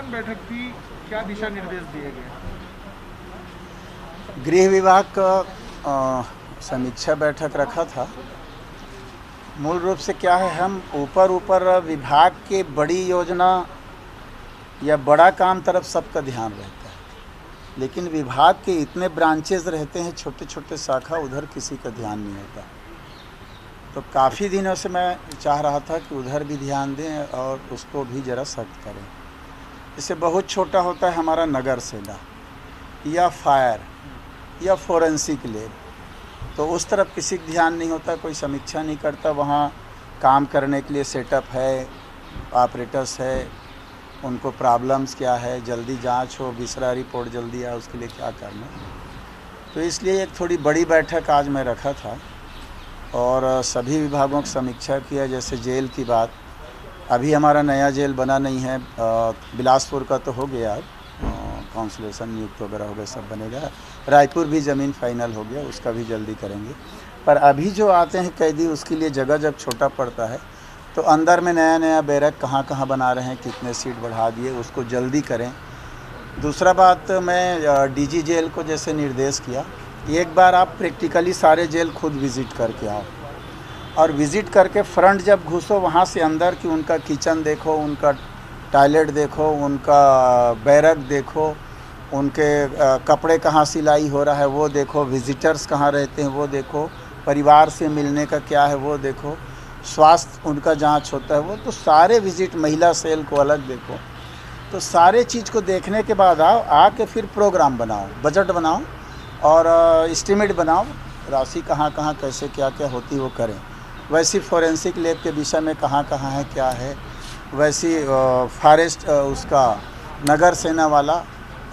समीक्षात्मक बैठक थी, क्या दिशा निर्देश दिए गए? गृह विभाग का समीक्षा बैठक रखा था। मूल रूप से क्या है, हम ऊपर विभाग के बड़ी योजना या बड़ा काम तरफ सबका ध्यान रहता है, लेकिन विभाग के इतने ब्रांचेज रहते हैं, छोटे छोटे शाखा, उधर किसी का ध्यान नहीं होता। तो काफ़ी दिनों से मैं चाह रहा था कि उधर भी ध्यान दें और उसको भी ज़रा सख्त करें। इससे बहुत छोटा होता है हमारा नगर सेना या फायर या फोरेंसिक लैब, तो उस तरफ किसी का ध्यान नहीं होता, कोई समीक्षा नहीं करता। वहाँ काम करने के लिए सेटअप है, ऑपरेटर्स है, उनको प्रॉब्लम्स क्या है, जल्दी जांच हो, विसरा रिपोर्ट जल्दी आए, उसके लिए क्या करना। तो इसलिए एक थोड़ी बड़ी बैठक आज मैं रखा था और सभी विभागों की समीक्षा किया। जैसे जेल की बात, अभी हमारा नया जेल बना नहीं है, बिलासपुर का तो हो गया, काउंसलेशन नियुक्त वगैरह हो गया, सब बनेगा। रायपुर भी ज़मीन फाइनल हो गया, उसका भी जल्दी करेंगे। पर अभी जो आते हैं कैदी, उसके लिए जगह जब छोटा पड़ता है तो अंदर में नया नया बैरक कहाँ बना रहे हैं, कितने सीट बढ़ा दिए, उसको जल्दी करें। दूसरा बात, मैं डीजी जेल को जैसे निर्देश किया, एक बार आप प्रैक्टिकली सारे जेल खुद विज़िट करके आओ और विज़िट करके फ्रंट जब घुसो, वहाँ से अंदर की उनका किचन देखो, उनका टॉयलेट देखो, उनका बैरक देखो, उनके कपड़े कहाँ सिलाई हो रहा है वो देखो, विज़िटर्स कहाँ रहते हैं वो देखो, परिवार से मिलने का क्या है वो देखो, स्वास्थ्य उनका जांच होता है वो, तो सारे विज़िट, महिला सेल को अलग देखो। तो सारे चीज़ को देखने के बाद आओ, आके फिर प्रोग्राम बनाओ, बजट बनाओ और एस्टिमेट बनाओ, राशि कहाँ कैसे क्या क्या होती वो करें। वैसी फोरेंसिक लैब के विषय में कहाँ है क्या है, वैसी फॉरेस्ट उसका नगर सेना वाला,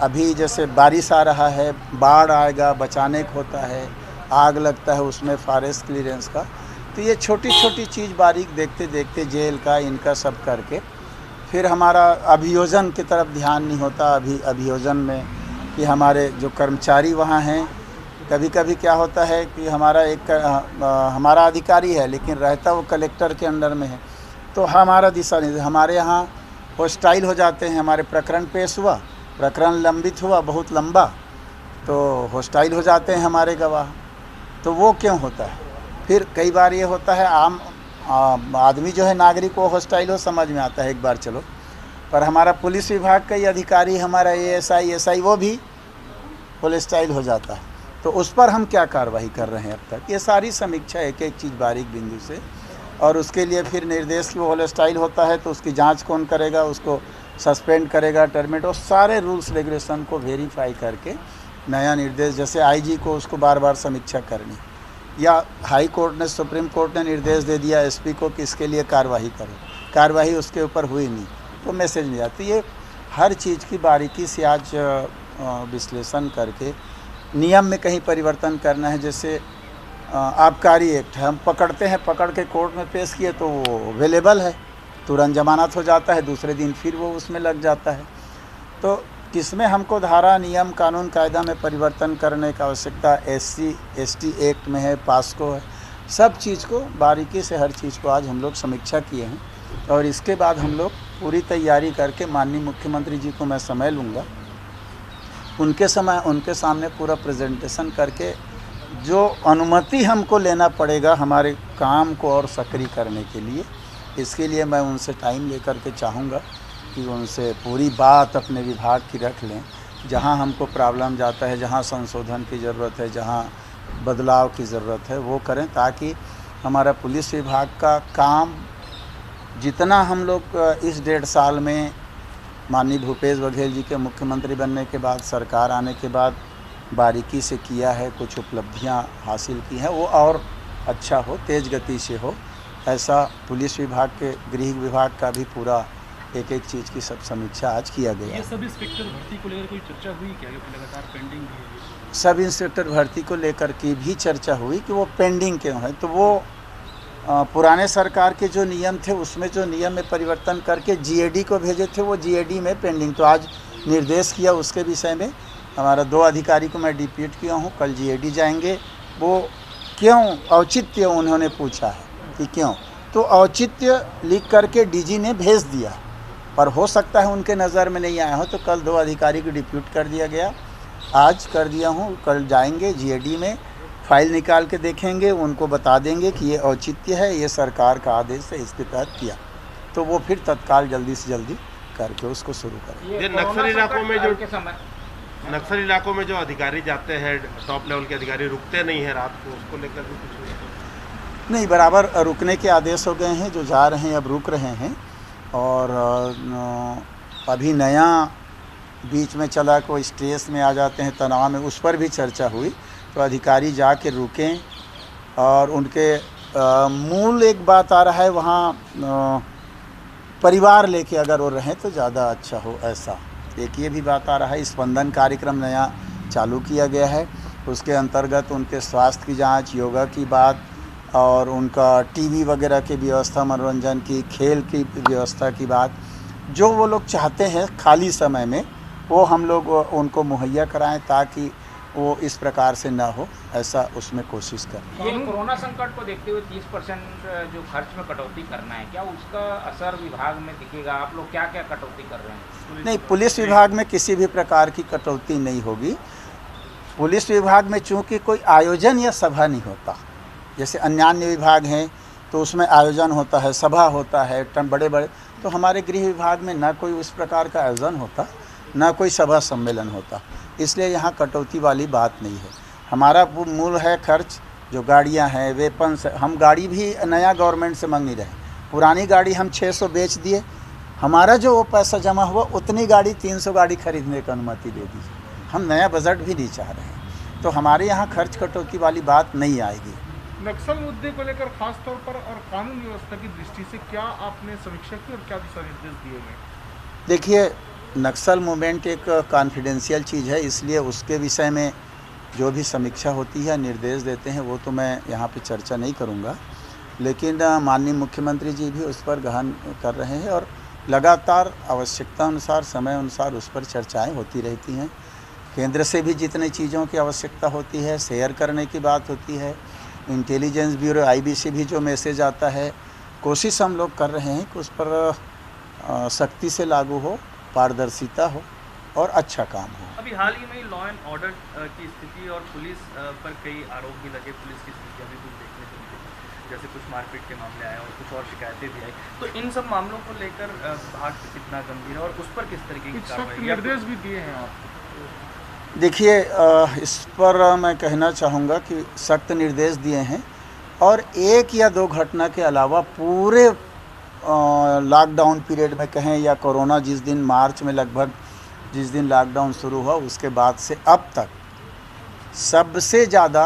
अभी जैसे बारिश आ रहा है, बाढ़ आएगा, बचाने को होता है, आग लगता है, उसमें फॉरेस्ट क्लियरेंस का। तो ये छोटी छोटी चीज़ बारीक देखते देखते जेल का, इनका सब करके फिर हमारा अभियोजन की तरफ ध्यान नहीं होता। अभियोजन में कि हमारे जो कर्मचारी वहाँ हैं, कभी कभी क्या होता है कि हमारा हमारा अधिकारी है लेकिन रहता वो कलेक्टर के अंडर में है, तो हमारा दिशा नहीं, हमारे यहाँ हॉस्टाइल हो जाते हैं। हमारे प्रकरण पेश हुआ, प्रकरण लंबित हुआ बहुत लंबा, तो हॉस्टाइल हो जाते हैं हमारे गवाह। तो वो क्यों होता है? फिर कई बार ये होता है, आम आदमी जो है, नागरिक को हॉस्टाइल हो, समझ में आता है एक बार चलो, पर हमारा पुलिस विभाग का ही अधिकारी, हमारा एएसआई एसआई, वो भी हॉस्टाइल हो जाता है। तो उस पर हम क्या कार्रवाई कर रहे हैं अब तक, ये सारी समीक्षा एक एक चीज़ बारीक बिंदु से, और उसके लिए फिर निर्देश की वो हॉस्टाइल होता है तो उसकी जांच कौन करेगा, उसको सस्पेंड करेगा, टर्मिनेट, और सारे रूल्स रेगुलेशन को वेरीफाई करके नया निर्देश, जैसे आईजी को उसको बार बार समीक्षा करनी, या हाई कोर्ट ने, सुप्रीम कोर्ट ने निर्देश दे दिया एसपी को कि इसके लिए कार्रवाई करो, कार्रवाई उसके ऊपर हुई नहीं तो मैसेज नहीं आती। ये हर चीज़ की बारीकी से आज विश्लेषण करके नियम में कहीं परिवर्तन करना है। जैसे आबकारी एक्ट है, हम पकड़ते हैं, पकड़ के कोर्ट में पेश किए तो वो अवेलेबल है, तुरंत जमानत हो जाता है, दूसरे दिन फिर वो उसमें लग जाता है। तो किसमें हमको धारा, नियम, कानून कायदा में परिवर्तन करने की आवश्यकता SC/ST एक्ट में है, पास्को है, सब चीज़ को बारीकी से, हर चीज़ को आज हम लोग समीक्षा किए हैं। और इसके बाद हम लोग पूरी तैयारी करके माननीय मुख्यमंत्री जी को मैं समय लूँगा, उनके सामने पूरा प्रेजेंटेशन करके जो अनुमति हमको लेना पड़ेगा हमारे काम को और सक्रिय करने के लिए, इसके लिए मैं उनसे टाइम लेकर के चाहूँगा कि उनसे पूरी बात अपने विभाग की रख लें, जहाँ हमको प्रॉब्लम जाता है, जहाँ संशोधन की ज़रूरत है, जहाँ बदलाव की ज़रूरत है, वो करें, ताकि हमारा पुलिस विभाग का काम जितना हम लोग इस 1.5 साल में माननीय भूपेश बघेल जी के मुख्यमंत्री बनने के बाद, सरकार आने के बाद बारीकी से किया है, कुछ उपलब्धियां हासिल की हैं, वो और अच्छा हो, तेज़ गति से हो। ऐसा पुलिस विभाग के, गृह विभाग का भी पूरा एक एक चीज़ की सब समीक्षा आज किया गया। ये सब इंस्पेक्टर भर्ती को लेकर कोई चर्चा हुई क्या, जो लगातार पेंडिंग है? सब इंस्पेक्टर भर्ती को लेकर की भी चर्चा हुई कि वो पेंडिंग क्यों है। तो वो पुराने सरकार के जो नियम थे, उसमें जो नियम में परिवर्तन करके GAD को भेजे थे, वो GAD में पेंडिंग। तो आज निर्देश किया उसके विषय में, हमारा 2 अधिकारी को मैं डिप्यूट किया हूँ, कल GAD जाएंगे। वो क्यों, औचित्य उन्होंने पूछा है कि क्यों, तो औचित्य लिख करके DG ने भेज दिया। पर हो सकता है उनके नज़र में नहीं आया हो, तो कल 2 अधिकारी को डिप्यूट कर दिया गया, आज कर दिया हूँ, कल जाएंगे जीएडी में फाइल निकाल के देखेंगे, उनको बता देंगे कि ये औचित्य है, ये सरकार का आदेश है, इसके तहत किया, तो वो फिर तत्काल जल्दी से जल्दी करके उसको शुरू करेंगे। ये नक्सल इलाकों में जो अधिकारी जाते हैं, टॉप लेवल के अधिकारी रुकते नहीं हैं रात को, उसको लेकर भी कुछ नहीं, बराबर रुकने के आदेश हो गए हैं, जो जा रहे हैं अब रुक रहे हैं। और अभी नया बीच में चला कोई स्ट्रेस में आ जाते हैं, तनाव में, उस पर भी चर्चा हुई, तो अधिकारी जाके रुकें। और उनके मूल एक बात आ रहा है वहाँ परिवार लेके अगर वो रहें तो ज़्यादा अच्छा हो, ऐसा एक ये भी बात आ रहा है। स्पंदन कार्यक्रम नया चालू किया गया है, उसके अंतर्गत उनके स्वास्थ्य की जांच, योगा की बात और उनका टीवी वगैरह की व्यवस्था, मनोरंजन की, खेल की व्यवस्था की बात, जो वो लोग चाहते हैं खाली समय में वो हम लोग उनको मुहैया कराएं ताकि वो इस प्रकार से ना हो, ऐसा उसमें कोशिश करें। ये कोरोना संकट को देखते हुए 30% जो खर्च में कटौती करना है, क्या उसका असर विभाग में दिखेगा? आप लोग क्या क्या कटौती कर रहे हैं? नहीं, पुलिस विभाग में किसी भी प्रकार की कटौती नहीं होगी। पुलिस विभाग में चूँकि कोई आयोजन या सभा नहीं होता, जैसे अन्य विभाग हैं तो उसमें आयोजन होता है, सभा होता है, बड़े बड़े, तो हमारे गृह विभाग में ना कोई उस प्रकार का आयोजन होता, ना कोई सभा सम्मेलन होता, इसलिए यहाँ कटौती वाली बात नहीं है। हमारा मूल है खर्च, जो गाड़ियाँ हैं, वेपन्स, हम गाड़ी भी नया गवर्नमेंट से मांग नहीं रहे, पुरानी गाड़ी हम 600 बेच दिए, हमारा जो वो पैसा जमा हुआ उतनी गाड़ी 300 गाड़ी खरीदने की अनुमति दे दीजिए, हम नया बजट भी नहीं चाह रहे हैं, तो हमारे यहाँ खर्च कटौती वाली बात नहीं आएगी। नक्सल मुद्दे को लेकर खास तौर पर और कानून व्यवस्था की दृष्टि से क्या आपने समीक्षा की और क्या दिशा निर्देश दिए गए? देखिए, नक्सल मूवमेंट एक कॉन्फिडेंशियल चीज़ है, इसलिए उसके विषय में जो भी समीक्षा होती है, निर्देश देते हैं, वो तो मैं यहाँ पे चर्चा नहीं करूँगा, लेकिन माननीय मुख्यमंत्री जी भी उस पर गहन कर रहे हैं और लगातार आवश्यकता अनुसार, समय अनुसार उस पर चर्चाएँ होती रहती हैं। केंद्र से भी जितने चीज़ों की आवश्यकता होती है, शेयर करने की बात होती है, इंटेलिजेंस ब्यूरो IBC भी जो मैसेज आता है, कोशिश हम लोग कर रहे हैं कि उस पर सख्ती से लागू हो, पारदर्शिता हो और अच्छा काम हो। अभी हाल ही में लॉ एंड ऑर्डर की स्थिति और पुलिस पर कई आरोप भी लगे, पुलिस की स्थिति अभी कुछ देखने को मिली, जैसे कुछ मारपीट के मामले आए और कुछ और शिकायतें भी आई, तो इन सब मामलों को लेकर विभाग कितना गंभीर है और उस पर किस तरीके की कार्रवाई? निर्देश भी दिए हैं आपको? देखिए, इस पर मैं कहना चाहूँगा कि सख्त निर्देश दिए हैं और 1 या 2 घटना के अलावा पूरे लॉकडाउन पीरियड में कहें या कोरोना जिस दिन मार्च में लगभग जिस दिन लॉकडाउन शुरू हुआ उसके बाद से अब तक सबसे ज़्यादा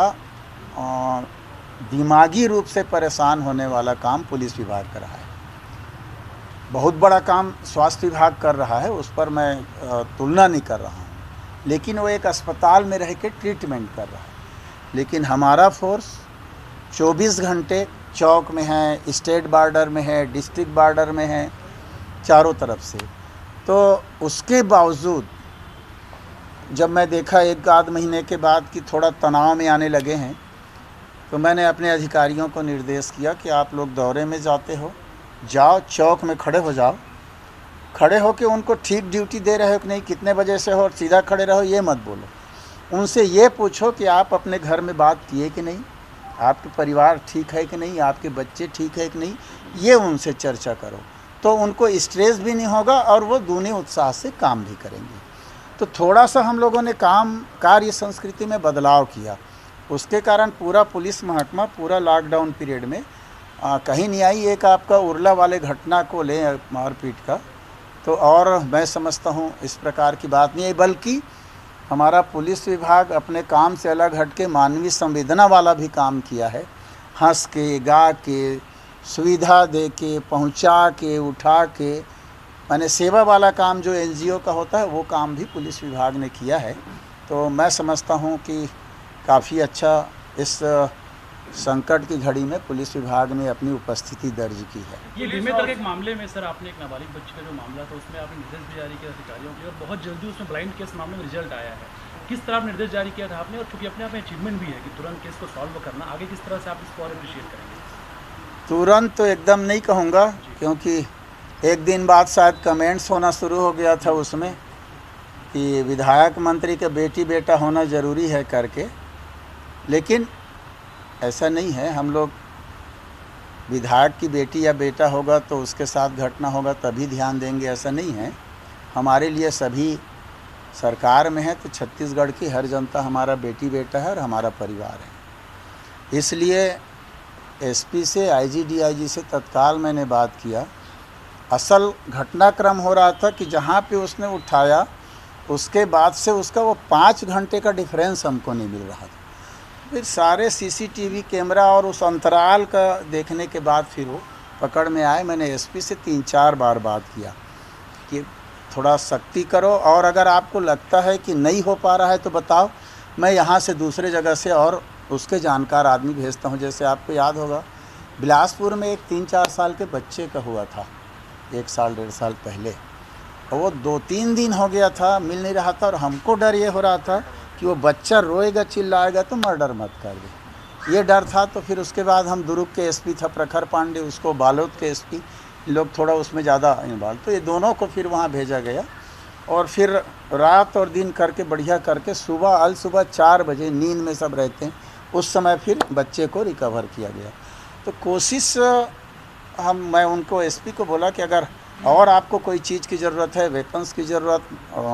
दिमागी रूप से परेशान होने वाला काम पुलिस विभाग कर रहा है। बहुत बड़ा काम स्वास्थ्य विभाग कर रहा है, उस पर मैं तुलना नहीं कर रहा हूँ, लेकिन वो एक अस्पताल में रह के ट्रीटमेंट कर रहा है, लेकिन हमारा फोर्स 24 घंटे चौक में है, स्टेट बॉर्डर में है, डिस्ट्रिक्ट बॉर्डर में है, चारों तरफ से। तो उसके बावजूद जब मैं देखा 1 महीने के बाद कि थोड़ा तनाव में आने लगे हैं, तो मैंने अपने अधिकारियों को निर्देश किया कि आप लोग दौरे में जाते हो, जाओ चौक में खड़े हो जाओ, खड़े हो के उनको ठीक ड्यूटी दे रहे हो कि नहीं, कितने बजे से हो और सीधा खड़े रहो, ये मत बोलो। उनसे ये पूछो कि आप अपने घर में बात किए कि नहीं, आपके परिवार ठीक है कि नहीं, आपके बच्चे ठीक है कि नहीं, ये उनसे चर्चा करो, तो उनको स्ट्रेस भी नहीं होगा और वो दूनी उत्साह से काम भी करेंगे। तो थोड़ा सा हम लोगों ने कार्य संस्कृति में बदलाव किया, उसके कारण पूरा पुलिस महकमा पूरा लॉकडाउन पीरियड में कहीं नहीं आई। एक आपका उरला वाले घटना को ले मारपीट का, तो और मैं समझता हूँ इस प्रकार की बात नहीं है, बल्कि हमारा पुलिस विभाग अपने काम से अलग हट के मानवीय संवेदना वाला भी काम किया है। हंस के, गा के, सुविधा दे के, पहुँचा के, उठा के, माने सेवा वाला काम जो NGO का होता है वो काम भी पुलिस विभाग ने किया है। तो मैं समझता हूँ कि काफ़ी अच्छा इस संकट की घड़ी में पुलिस विभाग ने अपनी उपस्थिति दर्ज की है। ये बेमेतरक एक मामले में सर, आपने एक नाबालिग बच्ची का जो मामला था उसमें आपने निर्देश भी जारी किया अधिकारियों के, और बहुत जल्दी उसमें ब्लाइंड केस मामले में रिजल्ट आया है। किस तरह आप निर्देश जारी किया था आपने, और चूँकि अपने आप में अचीवमेंट भी है कि तुरंत केस को सॉल्व करना, आगे किस तरह से आप इसको और अप्रिशिएट करेंगे? तुरंत तो एकदम नहीं कहूँगा, क्योंकि एक दिन बाद शायद कमेंट्स होना शुरू हो गया था उसमें कि विधायक मंत्री के बेटी बेटा होना ज़रूरी है करके, लेकिन ऐसा नहीं है। हम लोग विधायक की बेटी या बेटा होगा तो उसके साथ घटना होगा तभी ध्यान देंगे, ऐसा नहीं है। हमारे लिए सभी सरकार में है तो छत्तीसगढ़ की हर जनता हमारा बेटी बेटा है और हमारा परिवार है। इसलिए एसपी से आईजी डीआईजी से तत्काल मैंने बात किया। असल घटनाक्रम हो रहा था कि जहाँ पे उसने उठाया उसके बाद से उसका वो 5 घंटे का डिफरेंस हमको नहीं मिल रहा था। फिर सारे सीसीटीवी कैमरा और उस अंतराल का देखने के बाद फिर वो पकड़ में आए। मैंने एसपी से 3-4 बार बात किया कि थोड़ा सख्ती करो और अगर आपको लगता है कि नहीं हो पा रहा है तो बताओ, मैं यहाँ से दूसरे जगह से और उसके जानकार आदमी भेजता हूँ। जैसे आपको याद होगा बिलासपुर में एक 3-4 साल के बच्चे का हुआ था 1 साल 1.5 साल पहले, और वो 2-3 दिन हो गया था, मिल नहीं रहा था और हमको डर ये हो रहा था कि वो बच्चा रोएगा चिल्लाएगा तो मर्डर मत कर दे, ये डर था। तो फिर उसके बाद हम दुर्ग के एसपी था प्रखर पांडे, उसको बालोद के एसपी, लोग थोड़ा उसमें ज़्यादा इन्वॉल्व, तो ये दोनों को फिर वहाँ भेजा गया और फिर रात और दिन करके बढ़िया करके सुबह 4 बजे नींद में सब रहते हैं उस समय फिर बच्चे को रिकवर किया गया। तो कोशिश मैं उनको एसपी को बोला कि अगर और आपको कोई चीज़ की ज़रूरत है, वेपन्स की ज़रूरत,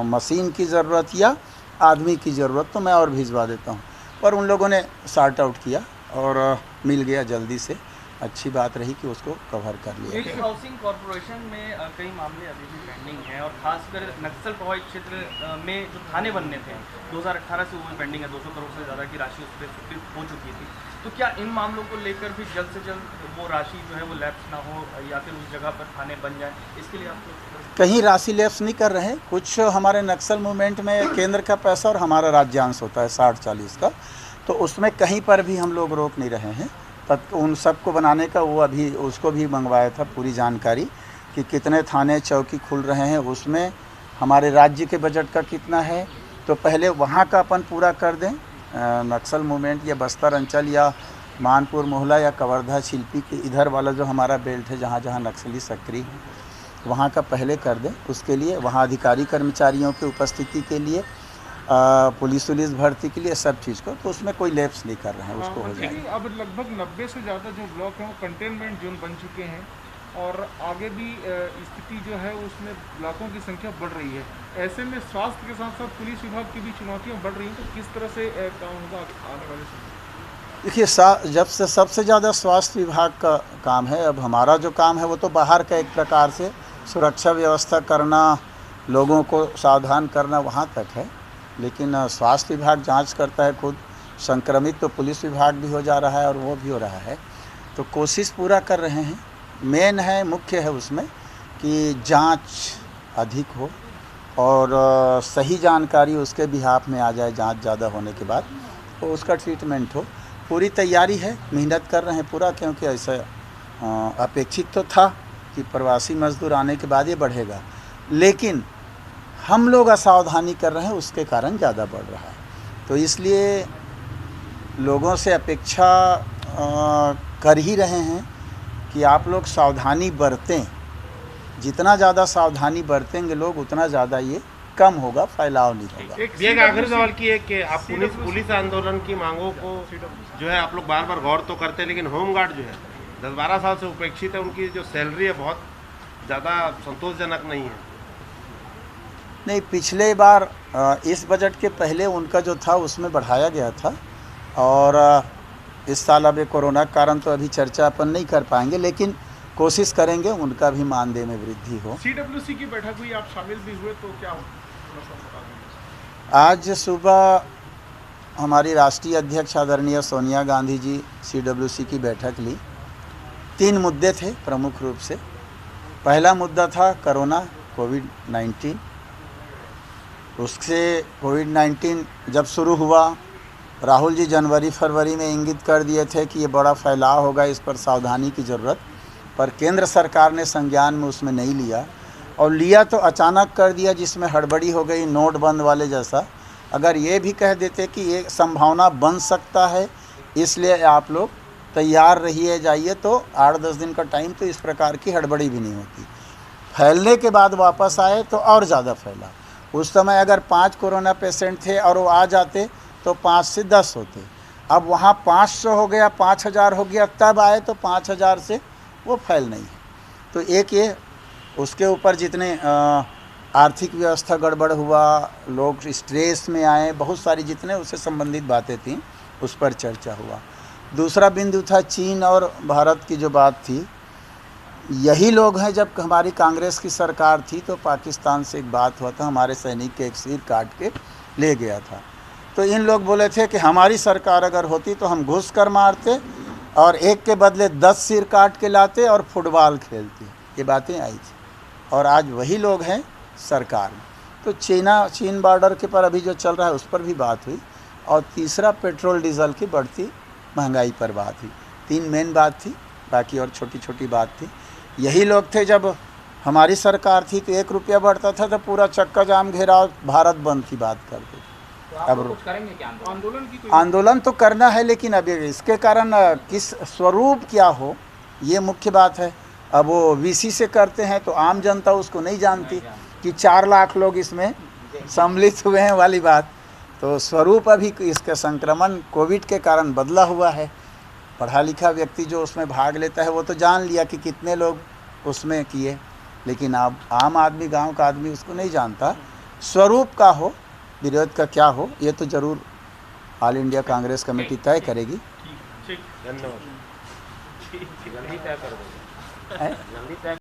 मशीन की ज़रूरत या आदमी की ज़रूरत, तो मैं और भिजवा देता हूँ। पर उन लोगों ने सॉर्ट आउट किया और मिल गया जल्दी से। अच्छी बात रही कि उसको कवर कर लिया। एक हाउसिंग कॉरपोरेशन में कई मामले अभी भी पेंडिंग हैं और खासकर नक्सल प्रभावित क्षेत्र में जो थाने बनने थे 2018 से वो भी पेंडिंग है। 200 करोड़ से ज़्यादा की राशि उस पर स्वीकृत हो चुकी थी। तो क्या इन मामलों को लेकर भी जल्द से जल्द वो राशि जो है वो लैप्स ना हो या फिर उस जगह पर थाने बन जाए, इसके लिए आपको कहीं राशि लैप्स नहीं कर रहे हैं। कुछ हमारे नक्सल मूवमेंट में केंद्र का पैसा और हमारा राज्यांश होता है 60-40 का, तो उसमें कहीं पर भी हम लोग रोक नहीं रहे हैं। उन सबको बनाने का वो अभी उसको भी मंगवाया था पूरी जानकारी कि कितने थाने चौकी खुल रहे हैं, उसमें हमारे राज्य के बजट का कितना है। तो पहले वहाँ का अपन पूरा कर दें, नक्सल मूवमेंट या बस्तर अंचल या मानपुर मोहला या कवर्धा छिल्पी के इधर वाला जो हमारा बेल्ट है जहाँ जहाँ नक्सली सक्रिय है वहाँ का पहले कर दें। उसके लिए वहाँ अधिकारी कर्मचारियों की उपस्थिति के लिए पुलिस भर्ती के लिए सब चीज़ को, तो उसमें कोई लैप्स नहीं कर रहे हैं, उसको हो जाएगा। अब लगभग 90 से ज़्यादा जो ब्लॉक हैं वो कंटेनमेंट जोन बन चुके हैं और आगे भी स्थिति जो है उसमें ब्लॉकों की संख्या बढ़ रही है। ऐसे में स्वास्थ्य के साथ साथ पुलिस विभाग की भी चुनौतियां बढ़ रही हैं, तो किस तरह से काम होगा आने वाले समय? देखिए, जब से सबसे ज़्यादा स्वास्थ्य विभाग का काम है। अब हमारा जो काम है वो तो बाहर का एक प्रकार से सुरक्षा व्यवस्था करना, लोगों को सावधान करना वहाँ तक है, लेकिन स्वास्थ्य विभाग जांच करता है खुद। संक्रमित तो पुलिस विभाग भी हो जा रहा है और वो भी हो रहा है, तो कोशिश पूरा कर रहे हैं। मेन है, मुख्य है उसमें कि जांच अधिक हो और सही जानकारी उसके बिहाफ में आ जाए जांच ज़्यादा होने के बाद, तो उसका ट्रीटमेंट हो। पूरी तैयारी है, मेहनत कर रहे हैं पूरा, क्योंकि ऐसा अपेक्षित तो था कि प्रवासी मजदूर आने के बाद ये बढ़ेगा, लेकिन हम लोग असावधानी कर रहे हैं, उसके कारण ज़्यादा बढ़ रहा है। तो इसलिए लोगों से अपेक्षा कर ही रहे हैं कि आप लोग सावधानी बरतें। जितना ज़्यादा सावधानी बरतेंगे लोग उतना ज़्यादा ये कम होगा, फैलाव नहीं होगा। एक आखिरी सवाल की है कि आप पुलिस आंदोलन की मांगों को जो है आप लोग बार बार गौर तो करते हैं, लेकिन होमगार्ड जो है 10-12 साल से उपेक्षित है, उनकी जो सैलरी है बहुत ज़्यादा संतोषजनक नहीं है। नहीं, पिछले बार इस बजट के पहले उनका जो था उसमें बढ़ाया गया था, और इस साल अब कोरोना के कारण तो अभी चर्चा अपन नहीं कर पाएंगे, लेकिन कोशिश करेंगे उनका भी मानदेय में वृद्धि हो। CWC की बैठक हुई, आप शामिल भी हुए, तो क्या आज सुबह हमारी राष्ट्रीय अध्यक्ष आदरणीय सोनिया गांधी जी CWC की बैठक ली। 3 मुद्दे थे प्रमुख रूप से। पहला मुद्दा था कोरोना, कोविड-19। उससे कोविड-19 जब शुरू हुआ, राहुल जी जनवरी-फरवरी में इंगित कर दिए थे कि ये बड़ा फैलाव होगा, इस पर सावधानी की ज़रूरत, पर केंद्र सरकार ने संज्ञान में उसमें नहीं लिया, और लिया तो अचानक कर दिया, जिसमें हड़बड़ी हो गई, नोट बंद वाले जैसा। अगर ये भी कह देते कि ये संभावना बन सकता है, इसलिए आप लोग तैयार रहिए, जाइए, तो 8-10 दिन का टाइम, तो इस प्रकार की हड़बड़ी भी नहीं होती। फैलने के बाद वापस आए तो और ज़्यादा फैला। उस समय अगर 5 कोरोना पेशेंट थे और वो आ जाते तो 5 से 10 होते, अब वहाँ 500 हो गया, 5000 हो गया, तब आए तो 5000 से वो फैल नहीं है। तो एक ये उसके ऊपर जितने आर्थिक व्यवस्था गड़बड़ हुआ, लोग स्ट्रेस में आए, बहुत सारी जितने उससे संबंधित बातें थीं उस पर चर्चा हुआ। दूसरा बिंदु था चीन और भारत की जो बात थी। यही लोग हैं, जब हमारी कांग्रेस की सरकार थी तो पाकिस्तान से एक बात हुआ था, हमारे सैनिक के एक सिर काट के ले गया था। तो इन लोग बोले थे कि हमारी सरकार अगर होती तो हम घुस कर मारते और एक के बदले 10 सिर काट के लाते और फुटबॉल खेलते। ये बातें आई थी और आज वही लोग हैं सरकार में। तो चीन बॉर्डर के पर अभी जो चल रहा है उस पर भी बात हुई। और तीसरा पेट्रोल डीजल की बढ़ती महंगाई पर बात हुई। 3 मेन बात थी, बाकी और छोटी छोटी बात थी। यही लोग थे, जब हमारी सरकार थी तो 1 रुपया बढ़ता था तो पूरा चक्का जाम घेराव, भारत बंद की बात करते। तो आप लोग कुछ करेंगे क्या आंदोलन की कोई आंदोलन तो करना है, लेकिन अब इसके कारण किस स्वरूप क्या हो ये मुख्य बात है। अब वो वीसी से करते हैं तो आम जनता उसको नहीं जानती कि 4 लाख लोग इसमें सम्मिलित हुए हैं वाली बात। तो स्वरूप अभी इसका संक्रमण कोविड के कारण बदला हुआ है। पढ़ा लिखा व्यक्ति जो उसमें भाग लेता है वो तो जान लिया कि कितने लोग उसमें किए, लेकिन अब आम आदमी, गांव का आदमी उसको नहीं जानता। स्वरूप का हो, विरोध का क्या हो, ये तो ज़रूर ऑल इंडिया कांग्रेस कमेटी तय करेगी। धन्यवाद। जल्दी तय कर दो, है? जल्दी तय